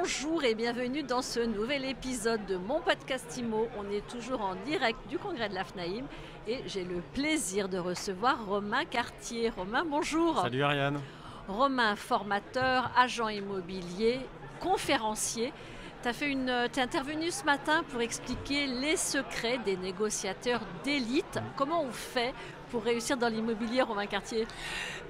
Bonjour et bienvenue dans ce nouvel épisode de mon podcast IMO. On est toujours en direct du congrès de la FNAIM et j'ai le plaisir de recevoir Romain Cartier. Romain, bonjour. Salut Ariane. Romain, formateur, agent immobilier, conférencier. T'es intervenu ce matin pour expliquer les secrets des négociateurs d'élite. Comment on fait pour réussir dans l'immobilier, Romain Cartier?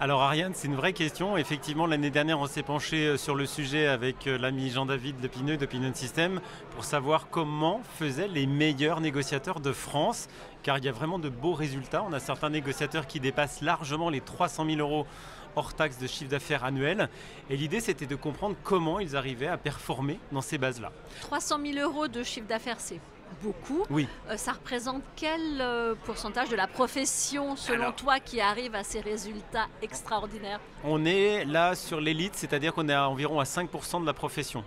Alors Ariane, c'est une vraie question. Effectivement, l'année dernière, on s'est penché sur le sujet avec l'ami Jean-David Lepineux d'Opinion System pour savoir comment faisaient les meilleurs négociateurs de France, car il y a vraiment de beaux résultats. On a certains négociateurs qui dépassent largement les 300 000 euros hors taxe de chiffre d'affaires annuel. Et l'idée, c'était de comprendre comment ils arrivaient à performer dans ces bases-là. 300 000 euros de chiffre d'affaires, c'est beaucoup. Oui. Ça représente quel pourcentage de la profession, selon toi, qui arrive à ces résultats extraordinaires? On est là sur l'élite, c'est-à-dire qu'on est environ à 5% de la profession.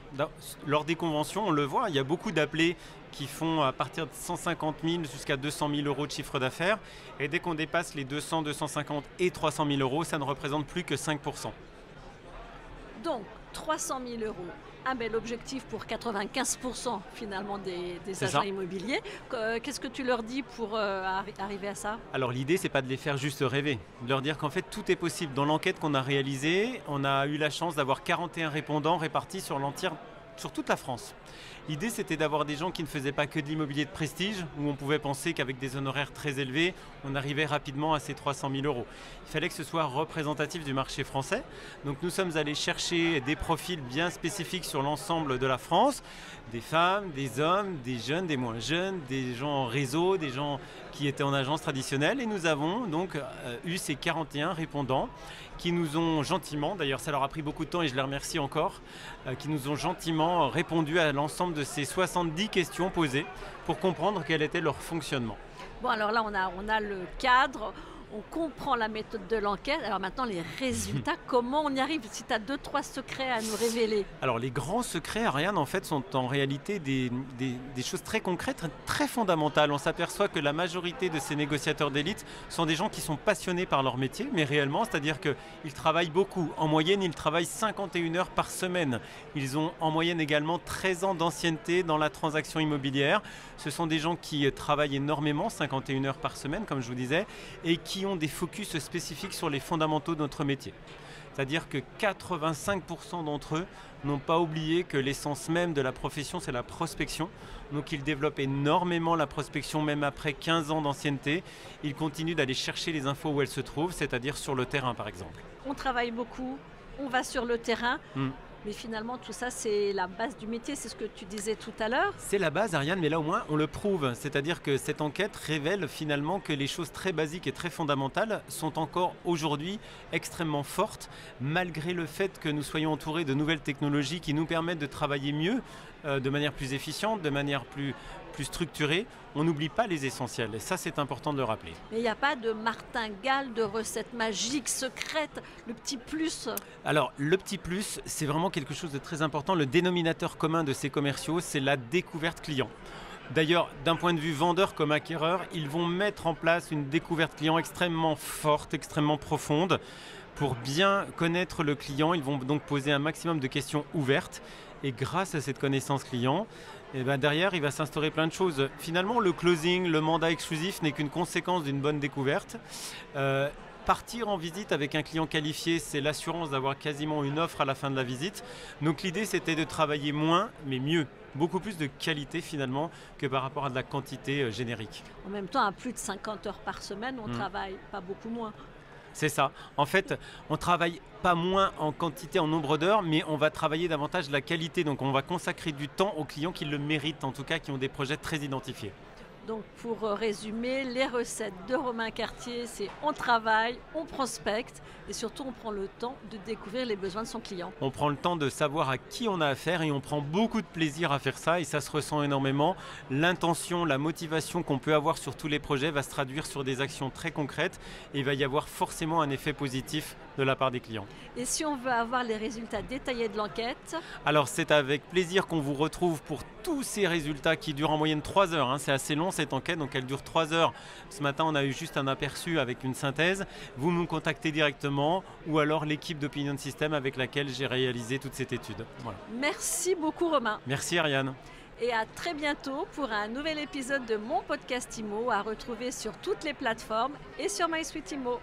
Lors des conventions, on le voit, il y a beaucoup d'appelés qui font à partir de 150 000 jusqu'à 200 000 euros de chiffre d'affaires. Et dès qu'on dépasse les 200, 250 et 300 000 euros, ça ne représente plus que 5%. Donc, 300 000 euros, un bel objectif pour 95% finalement des agents immobiliers. Qu'est-ce que tu leur dis pour arriver à ça? Alors l'idée, c'est pas de les faire juste rêver, de leur dire qu'en fait tout est possible. Dans l'enquête qu'on a réalisée, on a eu la chance d'avoir 41 répondants répartis sur toute la France. L'idée, c'était d'avoir des gens qui ne faisaient pas que de l'immobilier de prestige, où on pouvait penser qu'avec des honoraires très élevés, on arrivait rapidement à ces 300 000 euros. Il fallait que ce soit représentatif du marché français. Donc nous sommes allés chercher des profils bien spécifiques sur l'ensemble de la France, des femmes, des hommes, des jeunes, des moins jeunes, des gens en réseau, des gens qui étaient en agence traditionnelle. Et nous avons donc eu ces 41 répondants qui nous ont gentiment, d'ailleurs ça leur a pris beaucoup de temps et je les remercie encore, qui nous ont gentiment répondu à l'ensemble de ces 70 questions posées pour comprendre quel était leur fonctionnement. Bon, alors là on a le cadre, on comprend la méthode de l'enquête. Alors maintenant les résultats, comment on y arrive? Si tu as 2-3 secrets à nous révéler. Alors les grands secrets, Ariane, en fait, sont en réalité des choses très concrètes, très fondamentales. On s'aperçoit que la majorité de ces négociateurs d'élite sont des gens qui sont passionnés par leur métier, mais réellement, c'est-à-dire qu'ils travaillent beaucoup. En moyenne, ils travaillent 51 heures par semaine. Ils ont en moyenne également 13 ans d'ancienneté dans la transaction immobilière. Ce sont des gens qui travaillent énormément, 51 heures par semaine, comme je vous disais, et qui ont des focus spécifiques sur les fondamentaux de notre métier. C'est-à-dire que 85% d'entre eux n'ont pas oublié que l'essence même de la profession, c'est la prospection. Donc ils développent énormément la prospection, même après 15 ans d'ancienneté. Ils continuent d'aller chercher les infos où elles se trouvent, c'est-à-dire sur le terrain par exemple. On travaille beaucoup, on va sur le terrain. Mais finalement, tout ça, c'est la base du métier, c'est ce que tu disais tout à l'heure. C'est la base, Ariane, mais là au moins, on le prouve. C'est-à-dire que cette enquête révèle finalement que les choses très basiques et très fondamentales sont encore aujourd'hui extrêmement fortes, malgré le fait que nous soyons entourés de nouvelles technologies qui nous permettent de travailler mieux, de manière plus efficiente, de manière plus structurée. On n'oublie pas les essentiels, et ça, c'est important de le rappeler. Mais il n'y a pas de martingale, de recette magique, secrète, le petit plus? Alors, le petit plus, c'est vraiment quelque chose de très important. Le dénominateur commun de ces commerciaux, c'est la découverte client. D'ailleurs, d'un point de vue vendeur comme acquéreur, ils vont mettre en place une découverte client extrêmement forte, extrêmement profonde. Pour bien connaître le client, ils vont donc poser un maximum de questions ouvertes. Et grâce à cette connaissance client, derrière, il va s'instaurer plein de choses. Finalement, le closing, le mandat exclusif n'est qu'une conséquence d'une bonne découverte. Partir en visite avec un client qualifié, c'est l'assurance d'avoir quasiment une offre à la fin de la visite. Donc l'idée, c'était de travailler moins, mais mieux. Beaucoup plus de qualité finalement que par rapport à de la quantité générique. En même temps, à plus de 50 heures par semaine, on travaille pas beaucoup moins. C'est ça. En fait, on travaille pas moins en quantité, en nombre d'heures, mais on va travailler davantage la qualité. Donc on va consacrer du temps aux clients qui le méritent, en tout cas qui ont des projets très identifiés. Donc pour résumer, les recettes de Romain Cartier, c'est on travaille, on prospecte et surtout on prend le temps de découvrir les besoins de son client. On prend le temps de savoir à qui on a affaire et on prend beaucoup de plaisir à faire ça et ça se ressent énormément. L'intention, la motivation qu'on peut avoir sur tous les projets va se traduire sur des actions très concrètes et il va y avoir forcément un effet positif de la part des clients. Et si on veut avoir les résultats détaillés de l'enquête? Alors c'est avec plaisir qu'on vous retrouve pour tous ces résultats qui durent en moyenne 3 heures. C'est assez long cette enquête, donc elle dure 3 heures. Ce matin, on a eu juste un aperçu avec une synthèse. Vous nous contactez directement ou alors l'équipe d'Opinion System avec laquelle j'ai réalisé toute cette étude. Voilà. Merci beaucoup Romain. Merci Ariane. Et à très bientôt pour un nouvel épisode de mon podcast IMO à retrouver sur toutes les plateformes et sur MySuite IMO.